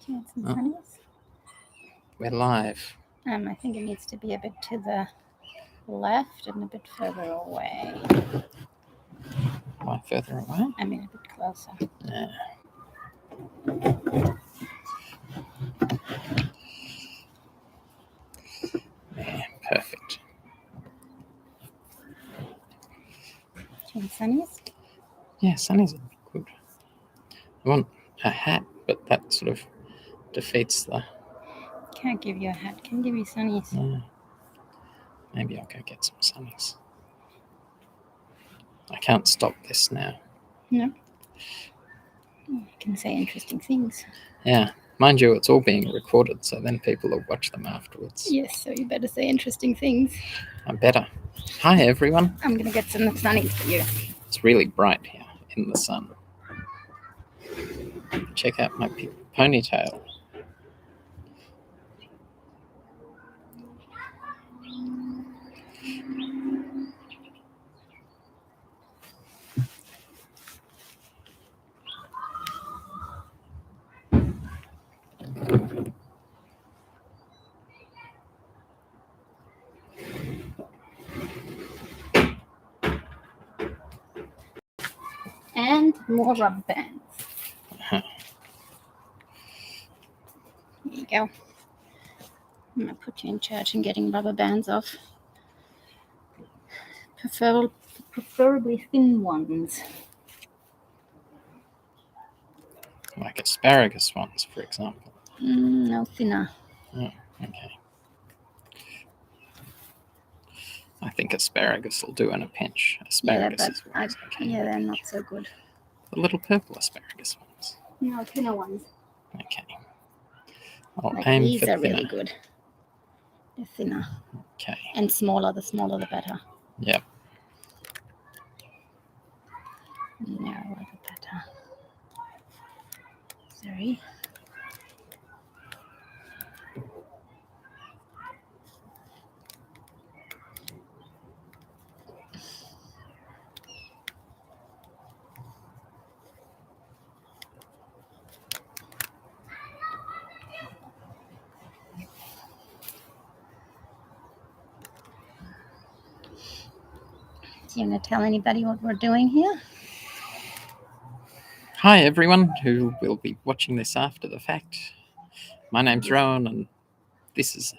Do you want some sunnies? We're live. I think it needs to be a bit to the left and a bit further away. Why further away? I mean, a bit closer. Yeah. Yeah, perfect. Do you want sunnies? Yeah, sunnies would be good. I want a hat, but that sort of defeats the... Can't give you a hat. Can give you sunnies. Yeah. Maybe I'll go get some sunnies. I can't stop this now. No. You can say interesting things. Yeah. Mind you, it's all being recorded, so then people will watch them afterwards. Yes, so you better say interesting things. I better. Hi, everyone. I'm going to get some sunnies for you. It's really bright here in the sun. Check out my ponytail. And more rubber bands. Uh-huh. There you go. I'm going to put you in charge and getting rubber bands off. Preferably thin ones. Like asparagus ones, for example. No, thinner. Oh, okay. I think asparagus will do in a pinch. Asparagus is okay. Yeah, they're not so good. The little purple asparagus ones. No, thinner ones. Okay. I'll Like aim these for are thinner. really good. They're thinner. Okay. And smaller. The smaller the better. Yep. Narrower the better. Sorry. Do you want to tell anybody what we're doing here? Hi, everyone who will be watching this after the fact. My name's Rowan, and this is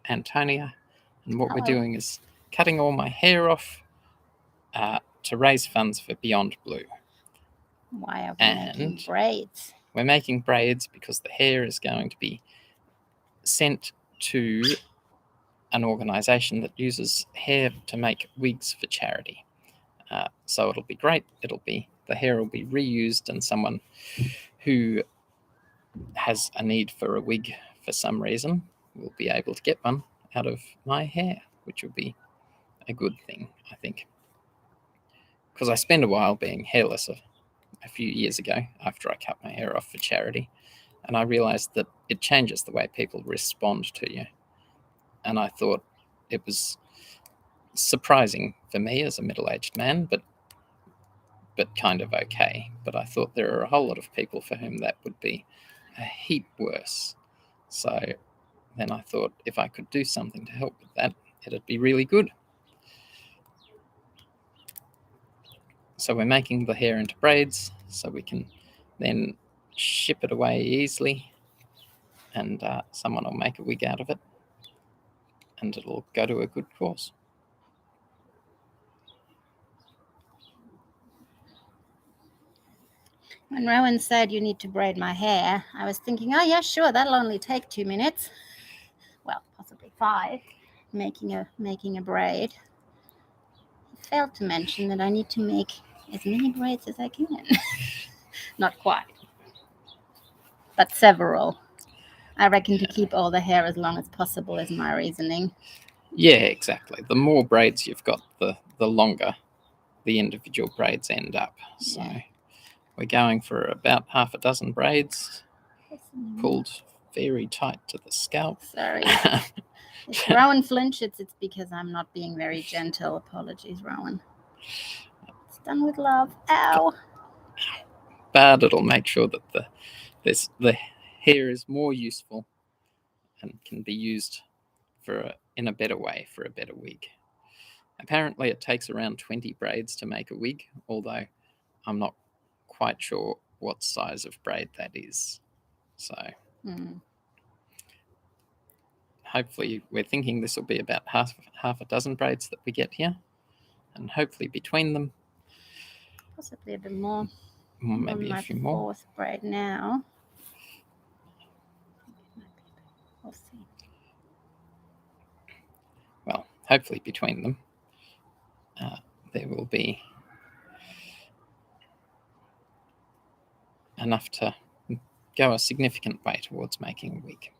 Antonia. And what we're doing is cutting all my hair off to raise funds for Beyond Blue. Why are we making braids? We're making braids because the hair is going to be sent to an organisation that uses hair to make wigs for charity. So it'll be great. The hair will be reused, and someone who has a need for a wig for some reason will be able to get one out of my hair, which will be a good thing, I think. Because I spent a while being hairless a few years ago after I cut my hair off for charity, and I realised that it changes the way people respond to you. And I thought it was surprising for me as a middle-aged man, but kind of okay. But I thought there are a whole lot of people for whom that would be a heap worse. So then I thought if I could do something to help with that, it'd be really good. So we're making the hair into braids so we can then ship it away easily, and someone will make a wig out of it, and it'll go to a good cause. When Rowan said you need to braid my hair, I was thinking, oh yeah, sure, that'll only take 2 minutes. Well, possibly 5, making a braid. He failed to mention that I need to make as many braids as I can. Not quite, but several. I reckon to keep all the hair as long as possible is my reasoning. Yeah, exactly. The more braids you've got, the longer the individual braids end up. So we're going for about half a dozen braids, pulled very tight to the scalp. Sorry. If Rowan flinches, it's because I'm not being very gentle. Apologies, Rowan. It's done with love. Ow. But it'll make sure that the hair is more useful and can be used in a better way for a better wig. Apparently it takes around 20 braids to make a wig, although I'm not quite sure what size of braid that is. So hopefully we're thinking this will be about half a dozen braids that we get here, and hopefully between them possibly a bit more. maybe a few more. Fourth braid now. We'll see. Well, hopefully between them there will be enough to go a significant way towards making a wig.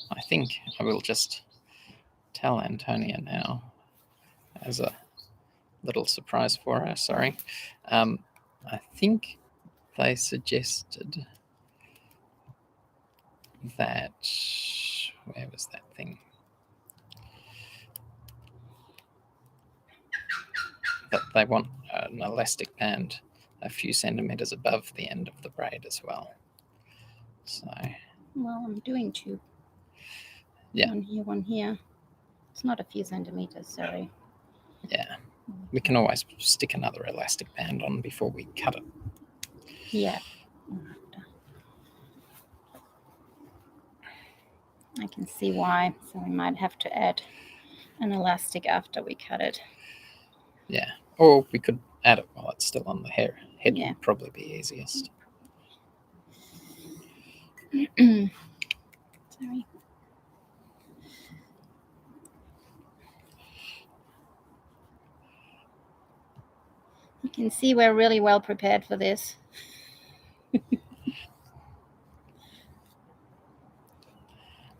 I think I will just tell Antonia now, as a little surprise for her, sorry. I think they suggested that, where was that thing? That they want an elastic band a few centimetres above the end of the braid as well. So, well, I'm doing two. Yeah. One here. It's not a few centimetres, sorry. Yeah. We can always stick another elastic band on before we cut it. Yeah. I can see why. So we might have to add an elastic after we cut it. Yeah. Or we could add it while it's still on the hair. Head Yeah. would probably be easiest. Sorry. You can see we're really well prepared for this.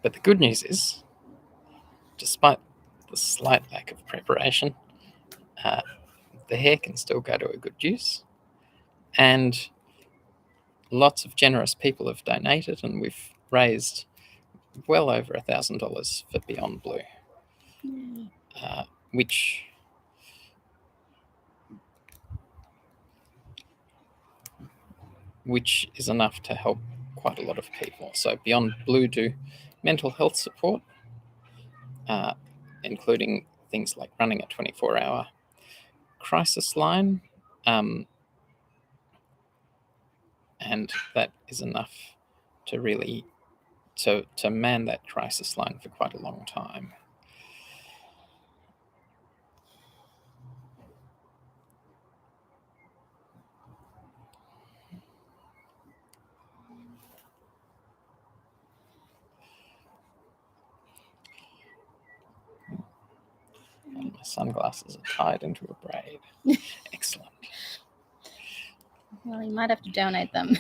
But the good news is, despite the slight lack of preparation, the hair can still go to a good use. And lots of generous people have donated, and we've raised well over $1,000 for Beyond Blue, which is enough to help quite a lot of people. So Beyond Blue do mental health support, including things like running a 24-hour crisis line, and that is enough to really to man that crisis line for quite a long time. And my sunglasses are tied into a braid. Excellent. Well, you might have to donate them.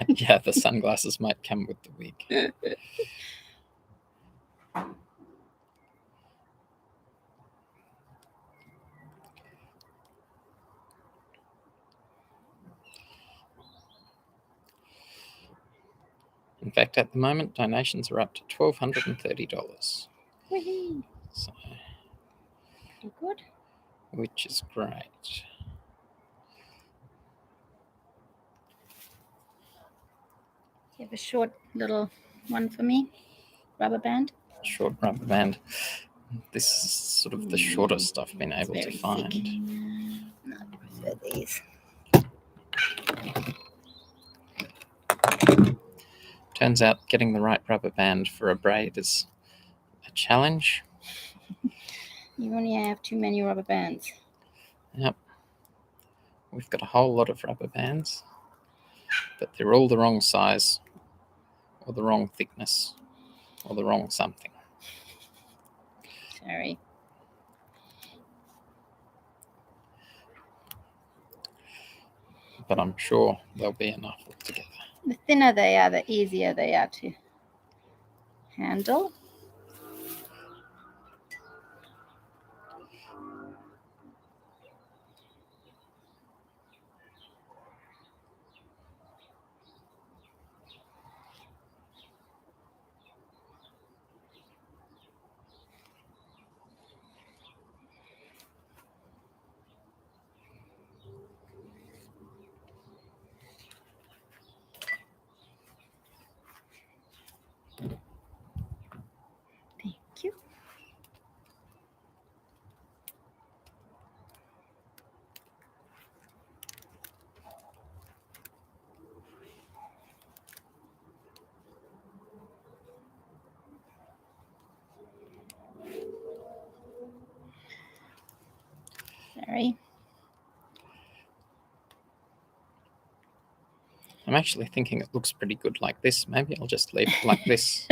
Yeah, the sunglasses might come with the wig. In fact, at the moment, donations are up to $1,230. So, good. Which is great. You have a short little one for me? Rubber band? Short rubber band. This is sort of the shortest I've been able to find. I prefer these. Turns out getting the right rubber band for a braid is a challenge. You only have too many rubber bands. Yep. We've got a whole lot of rubber bands, but they're all the wrong size, or the wrong thickness, or the wrong something. Sorry. But I'm sure there'll be enough altogether. The thinner they are, the easier they are to handle. I'm actually thinking it looks pretty good like this. Maybe I'll just leave it like this.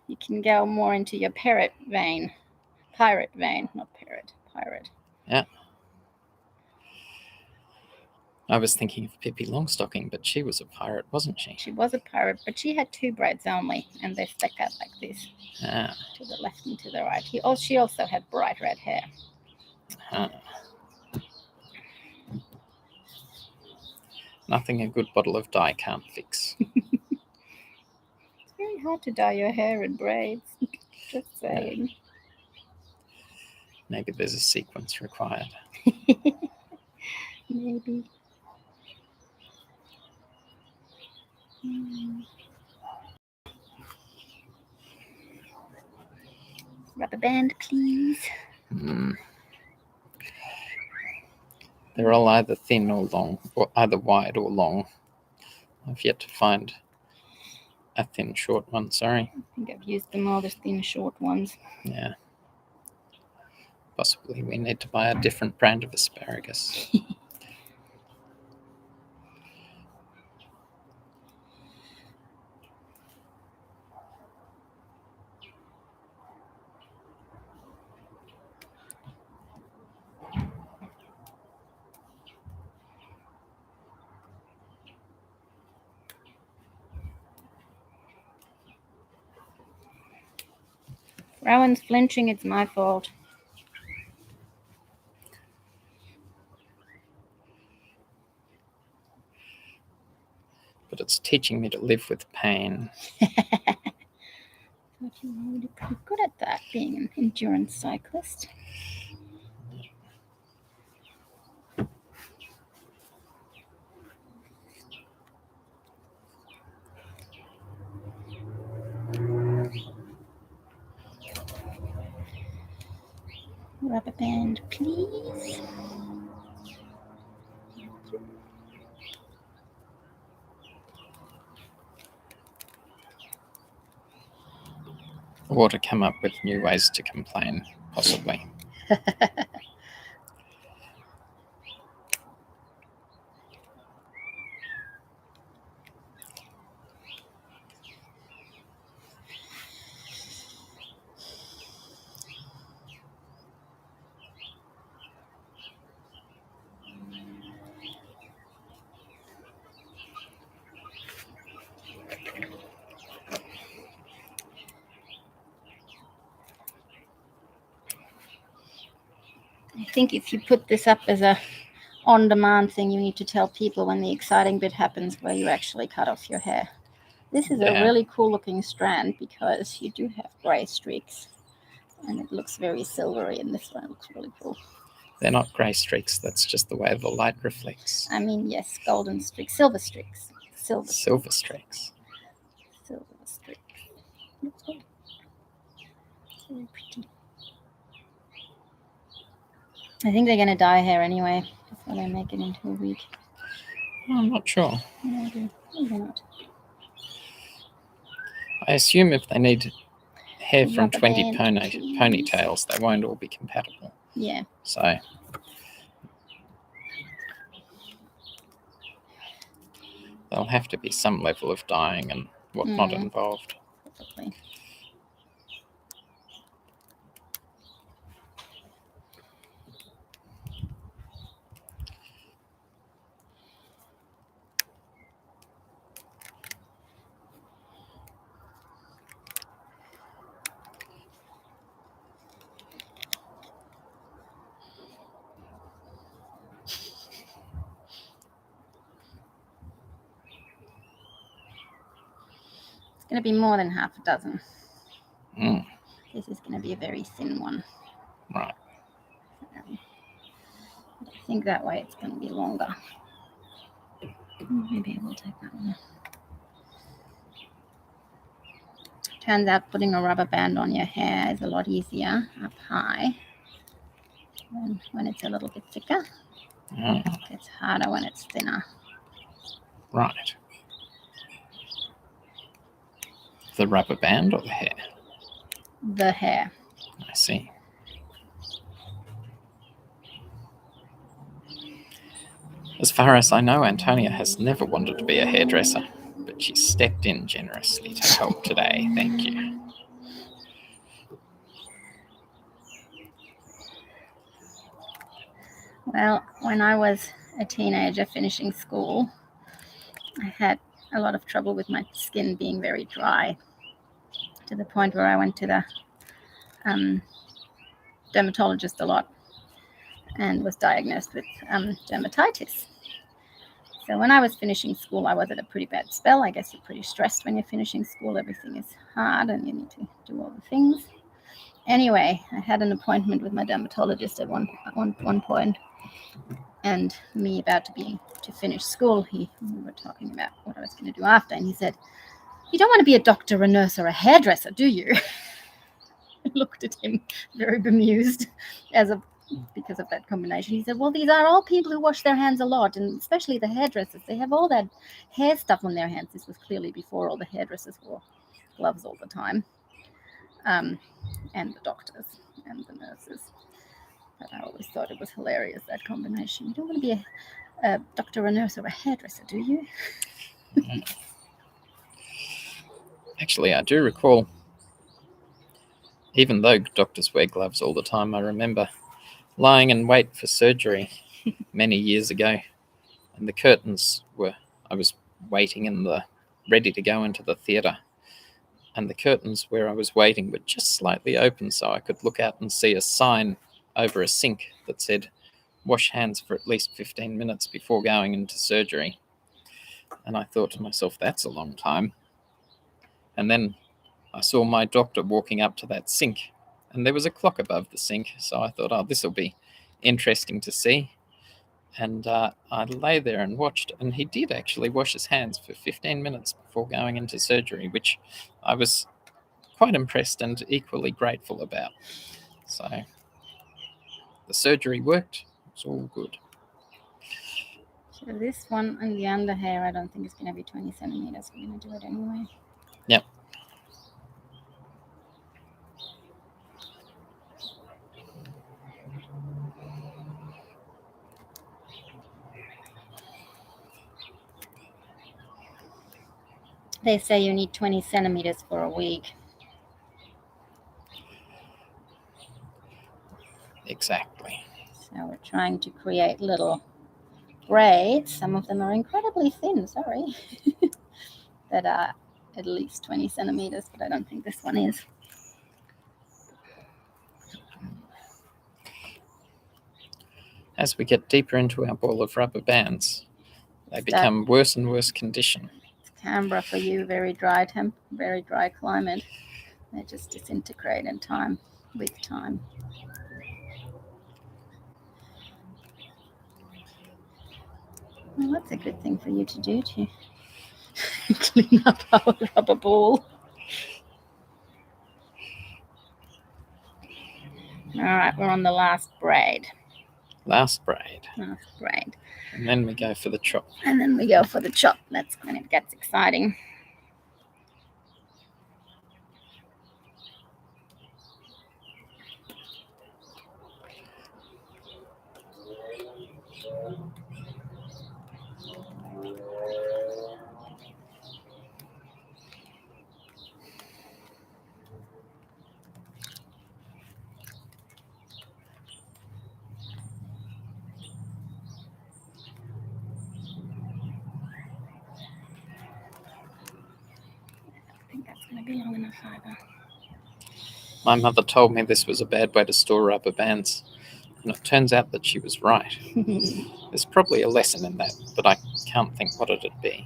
You can go more into your pirate vein, not parrot, pirate. Yeah. I was thinking of Pippi Longstocking, but she was a pirate, wasn't she? She was a pirate, but she had 2 braids only, and they stuck out like this, to the left and to the right. She also had bright red hair. Nothing a good bottle of dye can't fix. It's very hard to dye your hair in braids. Just saying. Yeah. Maybe there's a sequence required. Maybe. Rubber band, please. They're all either thin or long, or either wide or long. I've yet to find a thin, short one, sorry. I think I've used them all, the thin, short ones. Yeah. Possibly we need to buy a different brand of asparagus. Rowan's flinching, it's my fault. But it's teaching me to live with pain. Thought you were already pretty good at that, being an endurance cyclist. Rubber band, please. Or to come up with new ways to complain, possibly. I think if you put this up as a on-demand thing, you need to tell people when the exciting bit happens where you actually cut off your hair. This is a really cool looking strand because you do have grey streaks and it looks very silvery, and this one looks really cool. They're not grey streaks, that's just the way the light reflects. I mean, yes, golden streaks, silver streaks. Silver streaks. Silver streaks. Very pretty. I think they're going to dye hair anyway before they make it into a wig. I'm not sure. Maybe not. I assume if they need hair from Rubber 20 band, ponytails, they won't all be compatible. Yeah. So there'll have to be some level of dyeing and whatnot involved. Probably. Going to be more than half a dozen. This is going to be a very thin one. Right. I think that way it's going to be longer. Maybe we'll take that one. Turns out putting a rubber band on your hair is a lot easier up high than when it's a little bit thicker. It's harder when it's thinner. Right. The rubber band or the hair? The hair. I see. As far as I know, Antonia has never wanted to be a hairdresser, but she stepped in generously to help today. Thank you. Well, when I was a teenager finishing school, I had a lot of trouble with my skin being very dry, to the point where I went to the dermatologist a lot and was diagnosed with dermatitis. So when I was finishing school, I was at a pretty bad spell. I guess you're pretty stressed when you're finishing school. Everything is hard and you need to do all the things. Anyway, I had an appointment with my dermatologist at one point, and me about to finish school, we were talking about what I was going to do after, and he said, "You don't want to be a doctor, a nurse, or a hairdresser, do you?" I looked at him very bemused because of that combination. He said, "Well, these are all people who wash their hands a lot, and especially the hairdressers. They have all that hair stuff on their hands." This was clearly before all the hairdressers wore gloves all the time, and the doctors and the nurses. But I always thought it was hilarious, that combination. You don't want to be a doctor, a nurse, or a hairdresser, do you? Actually, I do recall, even though doctors wear gloves all the time, I remember lying in wait for surgery many years ago, and the curtains were, I was waiting ready to go into the theatre, and the curtains where I was waiting were just slightly open so I could look out and see a sign over a sink that said, "Wash hands for at least 15 minutes before going into surgery." And I thought to myself, that's a long time. And then I saw my doctor walking up to that sink, and there was a clock above the sink, so I thought, oh, this will be interesting to see. And I lay there and watched, and he did actually wash his hands for 15 minutes before going into surgery, which I was quite impressed and equally grateful about. So the surgery worked. It was all good. So this one and the under hair, I don't think it's going to be 20 centimeters. We're going to do it anyway. Yep. They say you need 20 centimeters for a wig. Exactly. So we're trying to create little braids. Some of them are incredibly thin, sorry, that are at least 20 centimeters, but I don't think this one is. As we get deeper into our ball of rubber bands, they become worse and worse condition. It's Canberra for you, very dry climate. They just disintegrate with time. Well, that's a good thing for you to do, to clean up our rubber ball. All right, we're on the last braid. Last braid. And then we go for the chop. That's when it gets exciting. I think that's going to be long enough either. My mother told me this was a bad way to store rubber bands, and it turns out that she was right. There's probably a lesson in that, but I can't think what it'd be.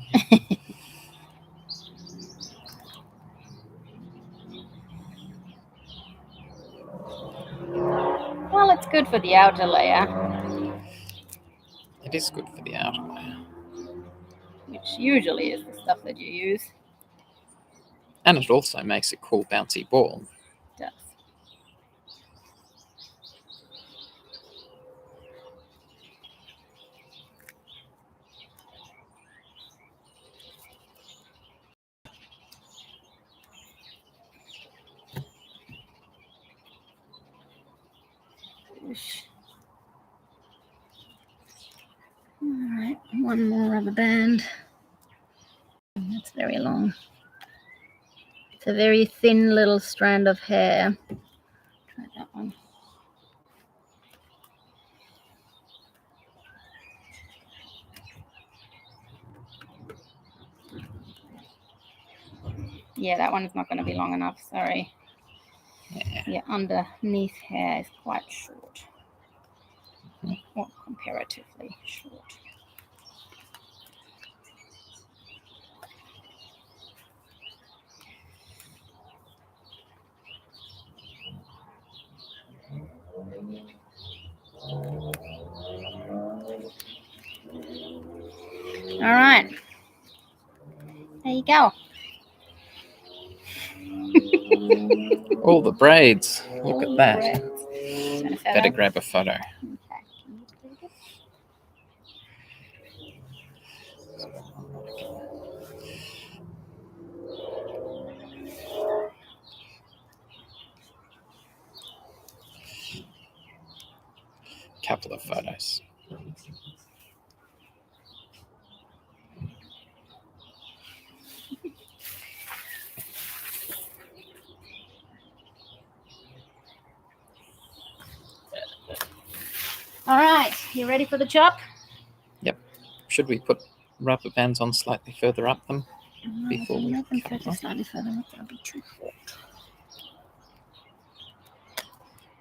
Well, it's good for the outer layer. It is good for the outer layer. Which usually is the stuff that you use. And it also makes a cool bouncy ball. It does. All right. Right, one more rubber band. That's very long. It's a very thin little strand of hair. Try that one. Yeah, that one is not going to be long enough. Sorry. Yeah, underneath hair is quite short. Well, comparatively short. All right. There you go. All the braids. Look at that. Braids. Better grab a photo. Okay. Couple of photos. All right, you ready for the chop? Yep. Should we put rubber bands on slightly further up them before we make them cut further, off? slightly further up. That'll be too short.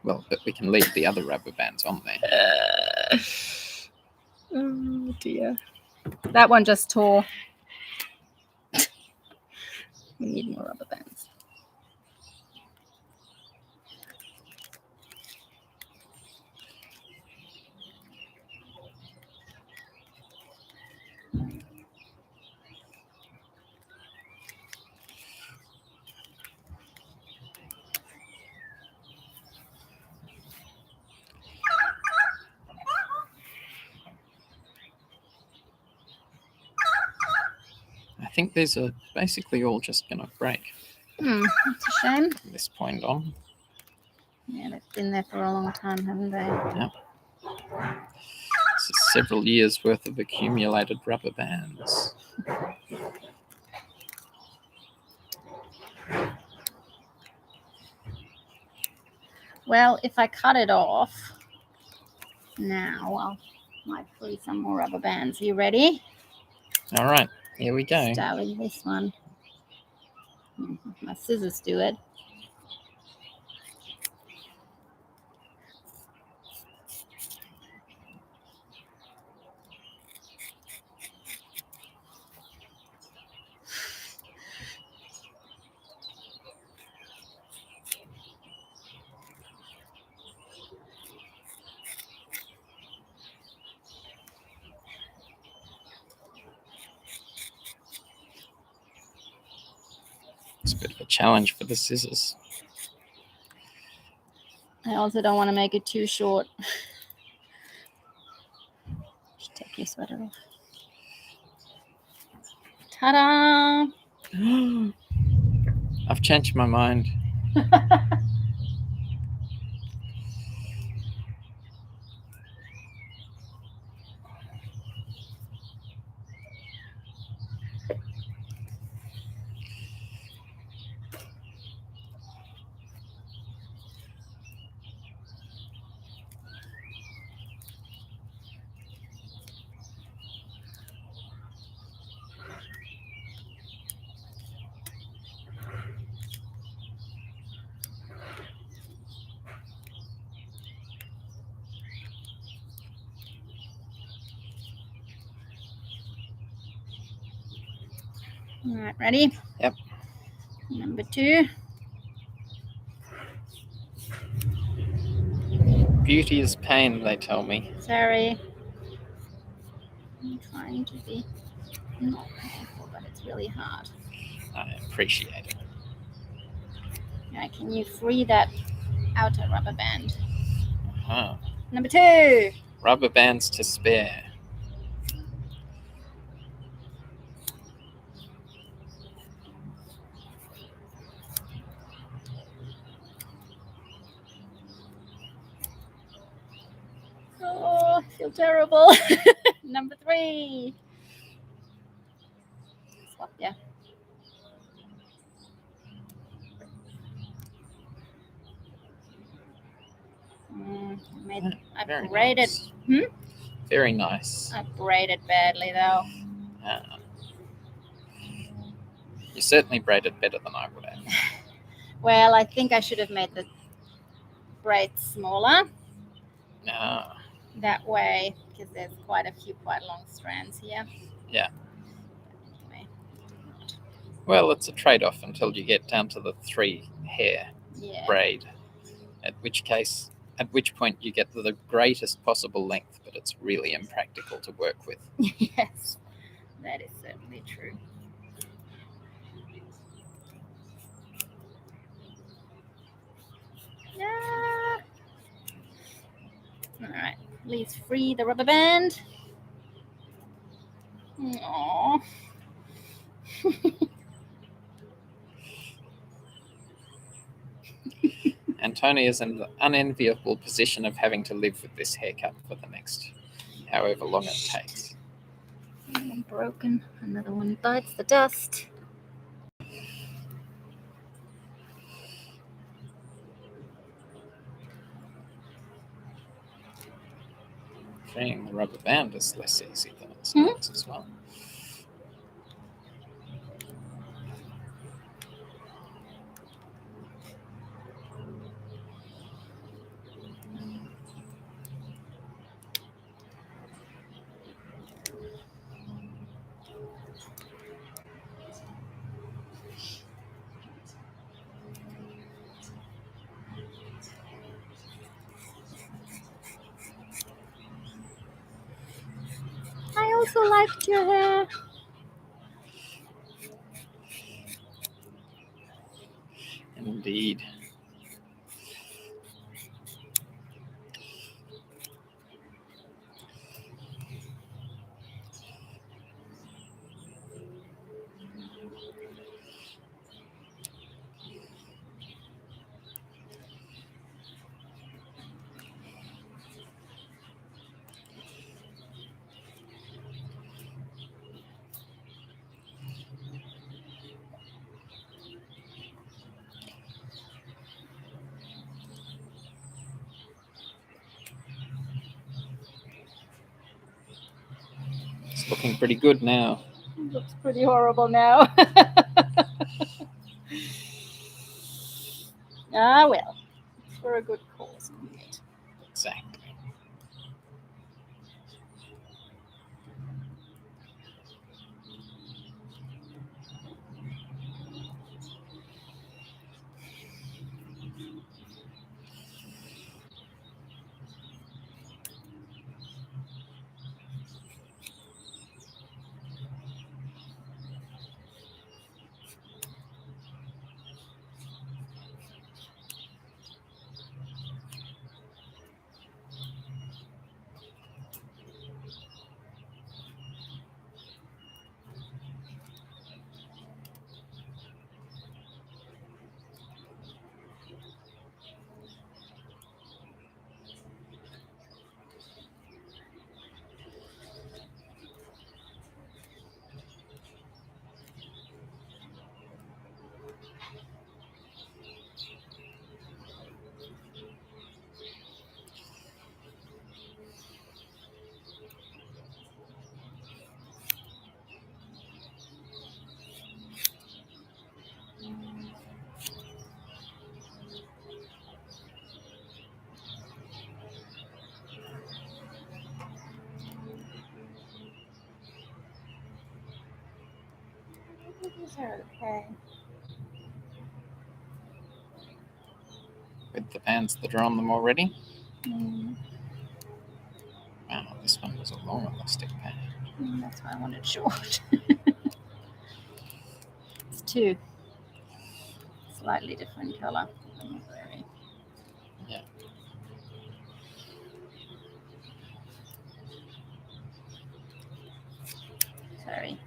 Well, but we can leave the other rubber bands on there. Oh dear. That one just tore. We need more rubber bands. I think these are basically all just going to break That's a shame. from this point on. Yeah, they've been there for a long time, haven't they? Yeah. This is several years worth of accumulated rubber bands. Well, if I cut it off now, I might free some more rubber bands. Are you ready? All right, here we go. Start with this one. My scissors do it. It's a bit of a challenge for the scissors. I also don't want to make it too short. Should take your sweater off. Ta-da! I've changed my mind. All right, ready? Yep. Number 2. Beauty is pain, they tell me. Sorry. I'm trying to be not painful, but it's really hard. I appreciate it. Now, can you free that outer rubber band? Uh-huh. Number 2. Rubber bands to spare. Oh, I feel terrible. Number 3. free. Swap, yeah. I Very braided. nice. Very nice. I braided badly though. You certainly braided better than I would have. Well, I think I should have made the braids smaller. That way, because there's quite a few quite long strands here. Yeah. Anyway. Well, it's a trade-off until you get down to the 3 hair braid, at which point you get the greatest possible length, but it's really impractical to work with. Yes, that is certainly true. Yeah. All right, please free the rubber band. Aww. And Tony is in the unenviable position of having to live with this haircut for the next however long it takes. One broken, another one bites the dust. Freeing the rubber band is less easy than it sounds as well. I also liked your hair. Indeed. It's looking pretty good now. It looks pretty horrible now. Ah, well, it's for a good cause, isn't it? Exactly. These are okay. With the bands that are on them already. Mm. Wow, this one was a long elastic band. That's why I wanted short. It's 2. Slightly different color. Yeah. Sorry.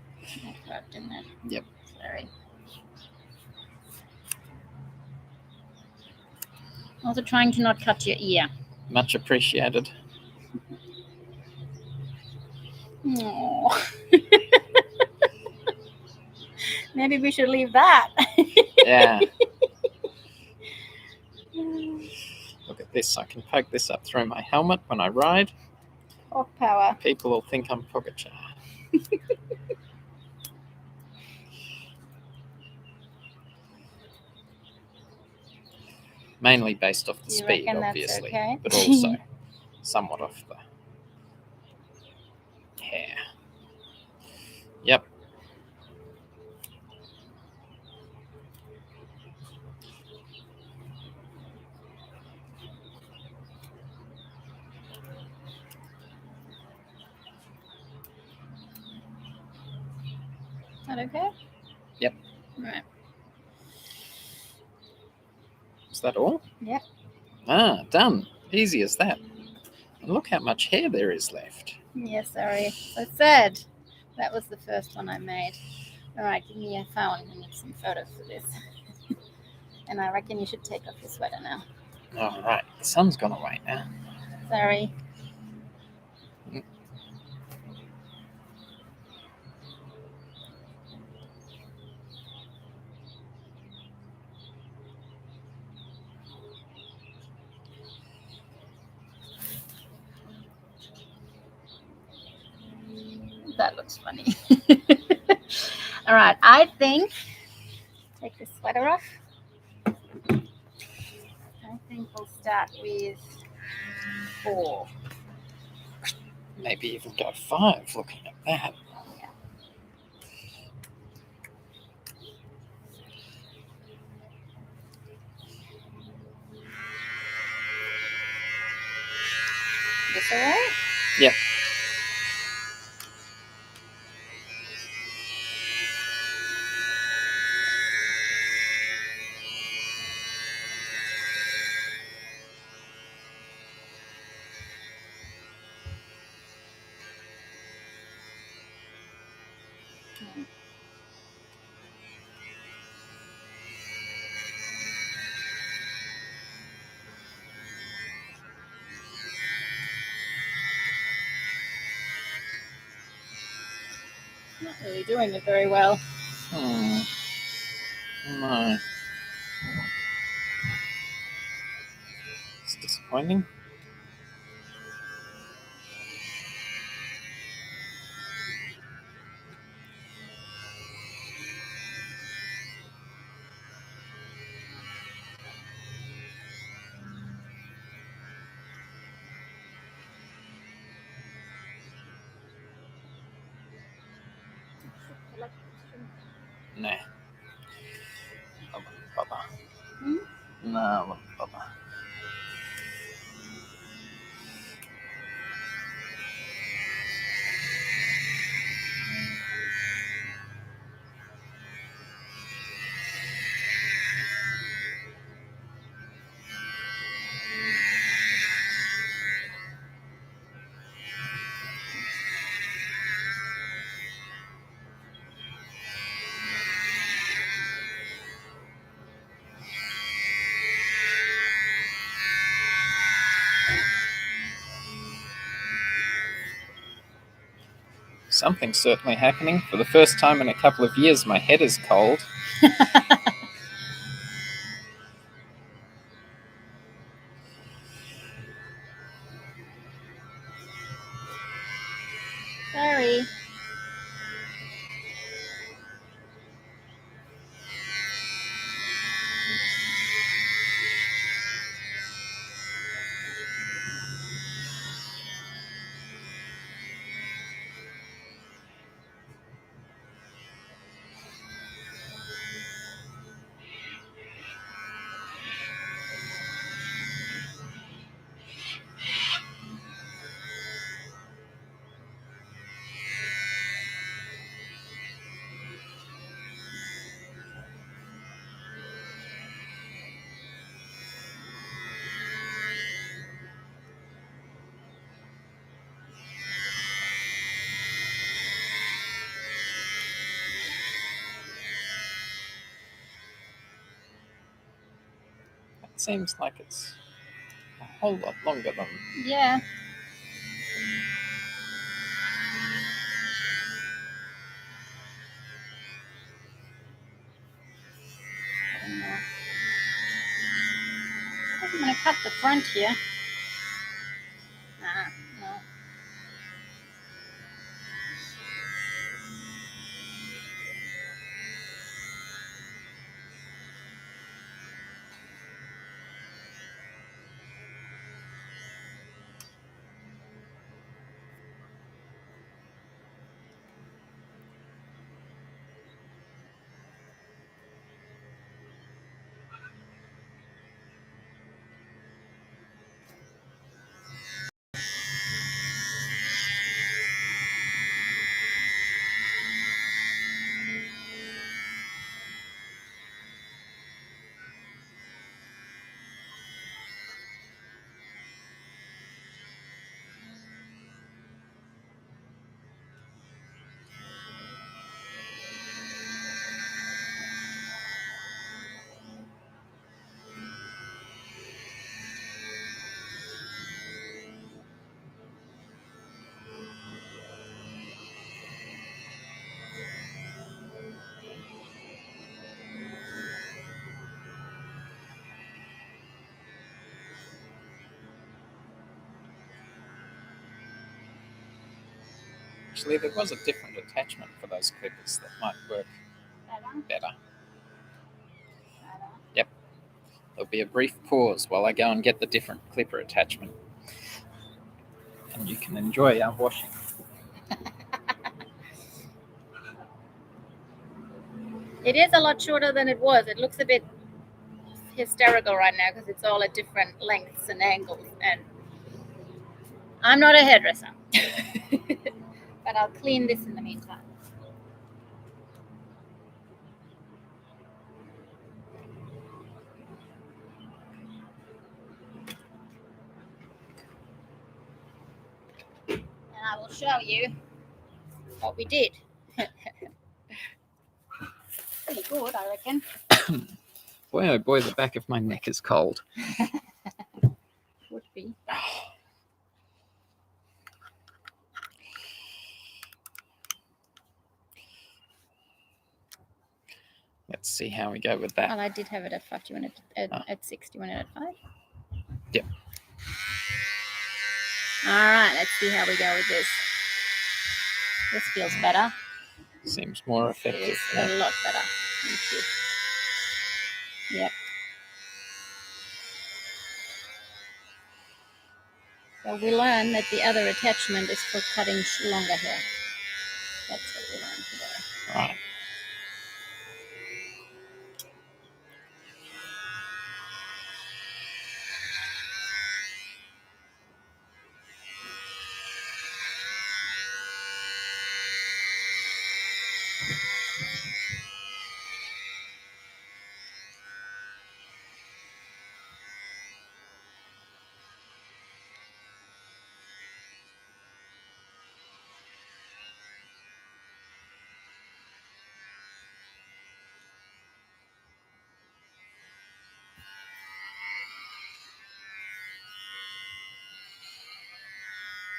I forgot, didn't I? Yep. Sorry. Also trying to not cut your ear. Much appreciated. Aw. Maybe we should leave that. Yeah. Look at this. I can poke this up through my helmet when I ride. Hawk power. People will think I'm Pogacar. Mainly based off the Do you speed, reckon that's obviously, okay? but also somewhat off the hair. Yep. That okay? Yep. Right. Is that all? Yep. Ah, done. Easy as that. And look how much hair there is left. Yeah, sorry. So I said that was the first one I made. All right, give me your phone. I need some photos for this. And I reckon you should take off your sweater now. All right. The sun's gone away now. Sorry. That looks funny. All right, I think, take the sweater off. I think we'll start with 4. Maybe even go 5 looking at that. Yeah. This all right? Yep. Not really doing it very well. No. It's disappointing. Nah. I wouldn't bother. No, I wouldn't bother. Something's certainly happening. For the first time in a couple of years, my head is cold. Sorry. It seems like it's a whole lot longer than... Yeah. I'm going to cut the front here. No. Actually, there was a different attachment for those clippers that might work better. Yep. There'll be a brief pause while I go and get the different clipper attachment. And you can enjoy our washing. It is a lot shorter than it was. It looks a bit hysterical right now because it's all at different lengths and angles, and I'm not a hairdresser. But I'll clean this in the meantime. And I will show you what we did. Pretty good, I reckon. Boy, oh boy, the back of my neck is cold. Would be. Let's see how we go with that. Well, I did have it at 5. Do you want it at 6? Do you want it at 5? Yep. All right, let's see how we go with this. This feels better. Seems more effective. It's a lot better. Thank you. Yep. So we learned that the other attachment is for cutting longer hair. That's what we learned today. Right.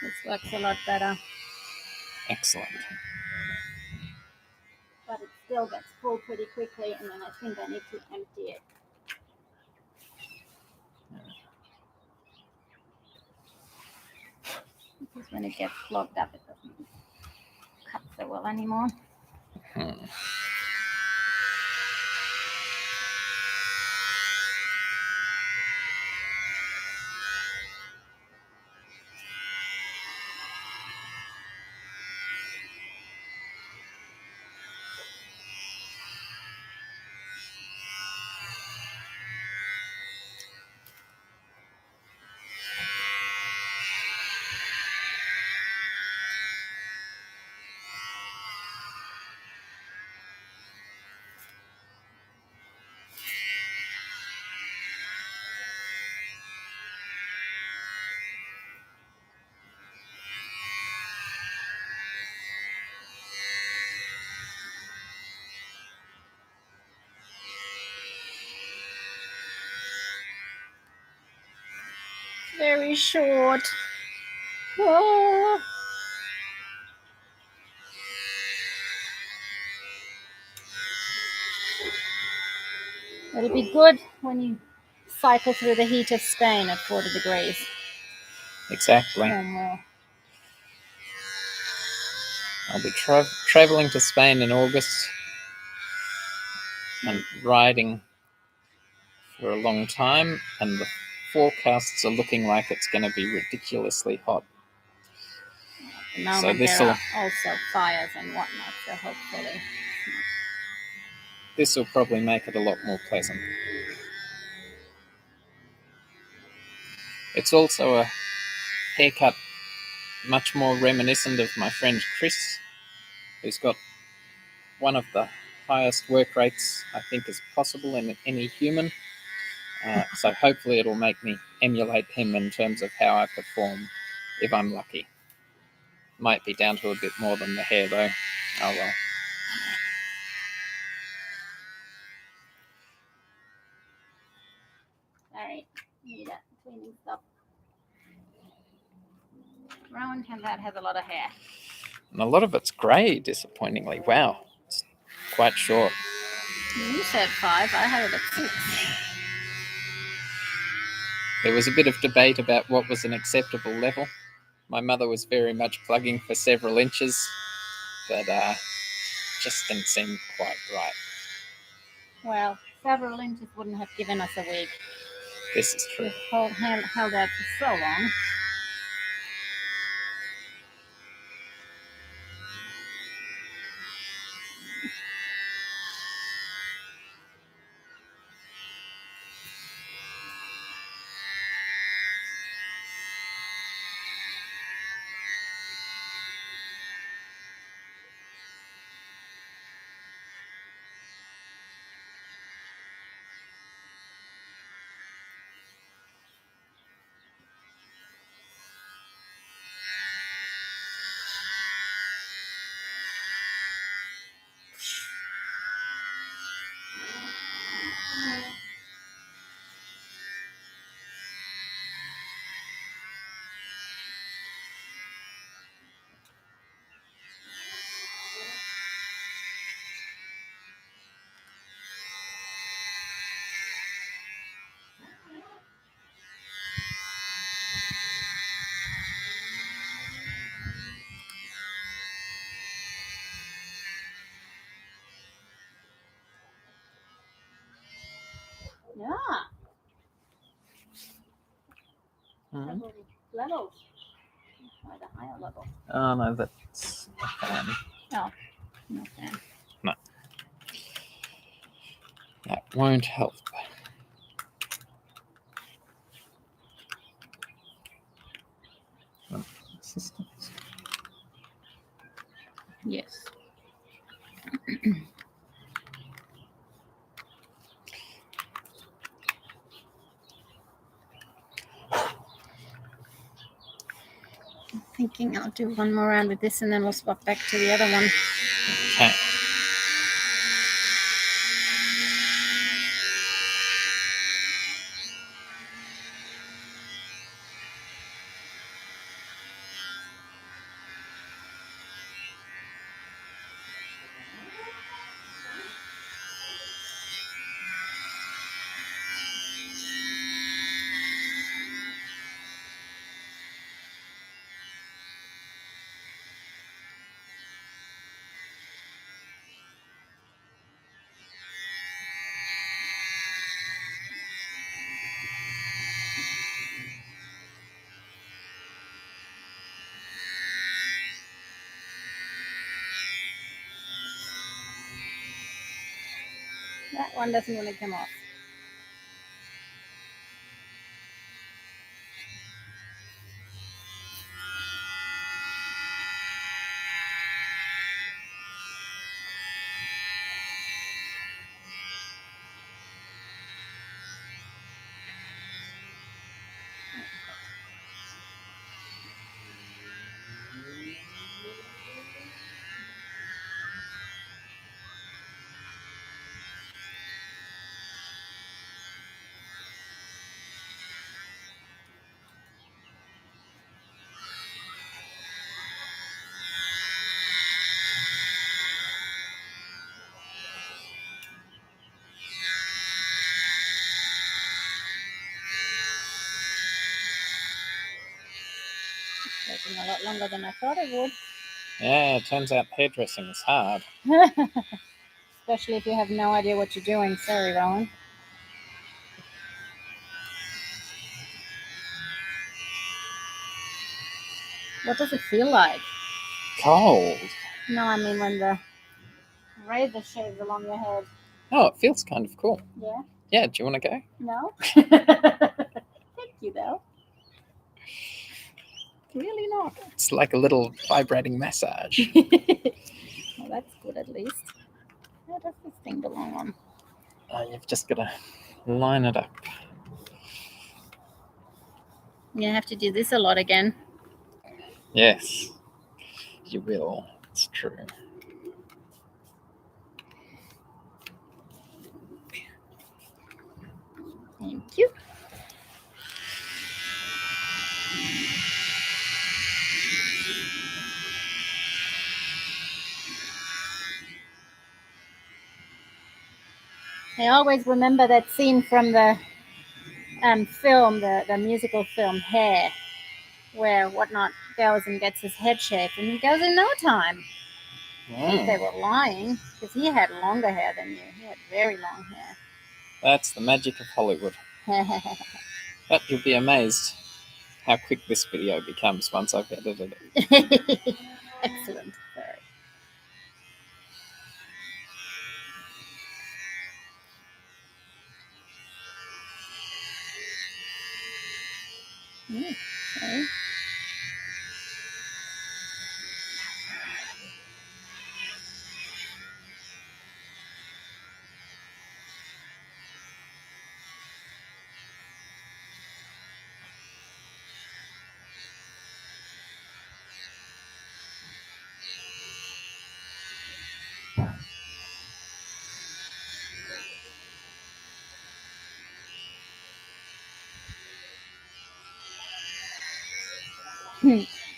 This works a lot better. Excellent. But it still gets full pretty quickly, and then I think I need to empty it. Because when it gets clogged up, it doesn't cut so well anymore. Very short. Oh. It'll be good when you cycle through the heat of Spain at 40 degrees Exactly. or more. I'll be traveling to Spain in August and riding for a long time, and the forecasts are looking like it's going to be ridiculously hot. At the moment, So there are also fires and whatnot, so hopefully. This will probably make it a lot more pleasant. It's also a haircut much more reminiscent of my friend Chris, who's got one of the highest work rates I think is possible in any human. So hopefully it'll make me emulate him in terms of how I perform, if I'm lucky. Might be down to a bit more than the hair though. Oh well. Sorry, need a cleaning stuff. Rowan Cat has a lot of hair. And a lot of it's grey, disappointingly. Wow, it's quite short. You said 5, I had it at 6. There was a bit of debate about what was an acceptable level. My mother was very much plugging for several inches, but just didn't seem quite right. Well, several inches wouldn't have given us a week. This is true. We've held out for so long. Yeah. Several levels. Try the higher level. Oh no, that's a fan. Oh, no fan. No. That won't help. Yes. I'm thinking I'll do one more round with this and then we'll swap back to the other one. Okay. That one doesn't want to come off. taking a lot longer than I thought it would. Yeah, it turns out hairdressing is hard. Especially if you have no idea what you're doing. Sorry, Rowan. What does it feel like? Cold. No, I mean when the razor shaves along your head. Oh, it feels kind of cool. Yeah? Yeah, do you want to go? No? Thank you, though. Really not. It's like a little vibrating massage. Well, that's good at least. Where does this thing belong on? You've just got to line it up. You have to do this a lot again. Yes, you will. It's true. Thank you. I always remember that scene from the film, the musical film Hair, where Whatnot goes and gets his head shaved, and he goes in no time. I think they were lying, because he had longer hair than you. He had very long hair. That's the magic of Hollywood. But you'll be amazed how quick this video becomes once I've edited it. Excellent. Okay.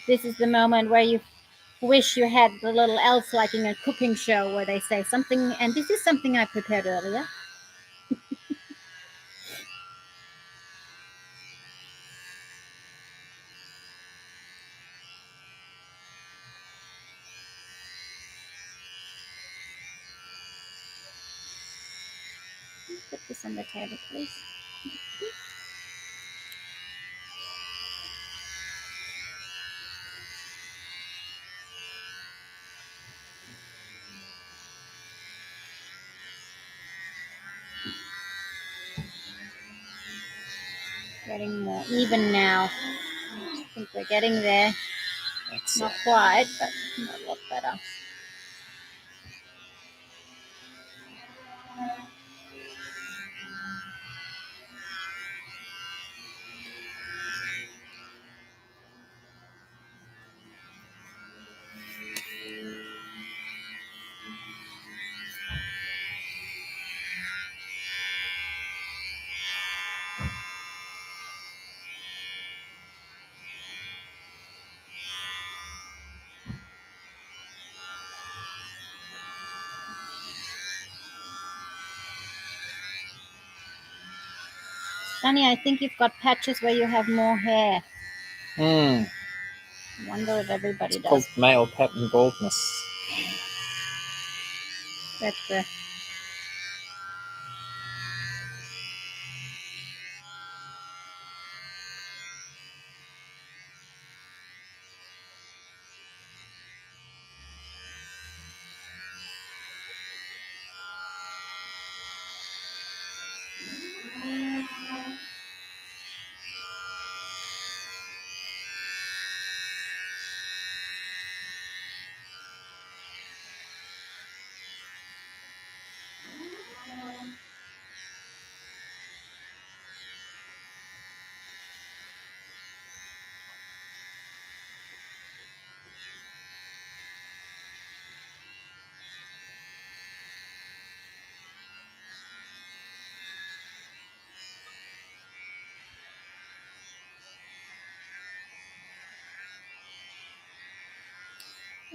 This is the moment where you wish you had the little elves like in a cooking show where they say something, and this is something I prepared earlier. Put this on the table, please. Getting more even now. I think we're getting there. Excellent. Not quite, but a lot better. Sunny, I think you've got patches where you have more hair. I wonder if everybody It's does. called male pattern baldness. That's the...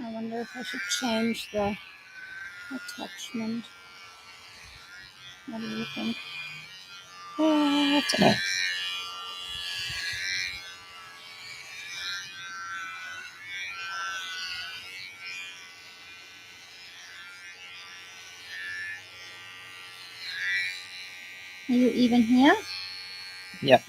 I wonder if I should change the attachment. What do you think? I don't know. Are you even here? Yep.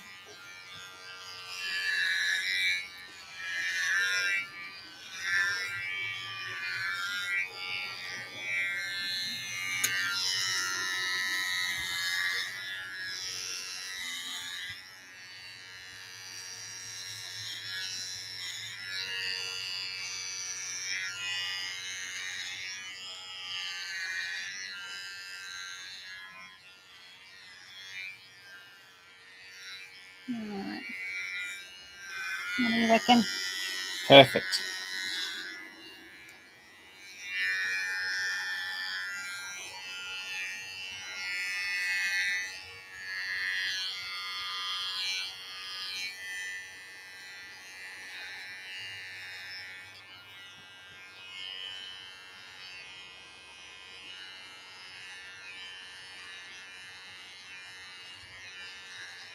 All right. What do you reckon? Perfect.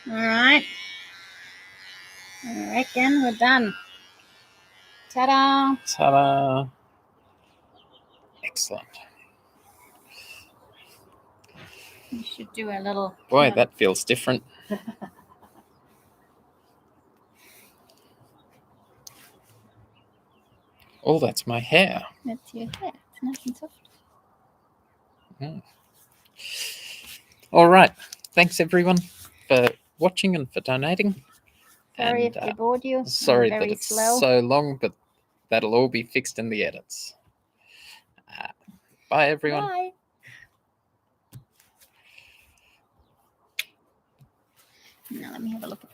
All right. I reckon we're done. Ta-da! Ta-da! Excellent. You should do a little... Boy, that feels different. Oh, that's my hair. That's your hair. It's nice and soft. All right. Thanks, everyone, for watching and for donating. Sorry And, if we bored you. Sorry I'm that very it's slow. so long, but that'll all be fixed in the edits. Bye, everyone. Bye. Now let me have a look at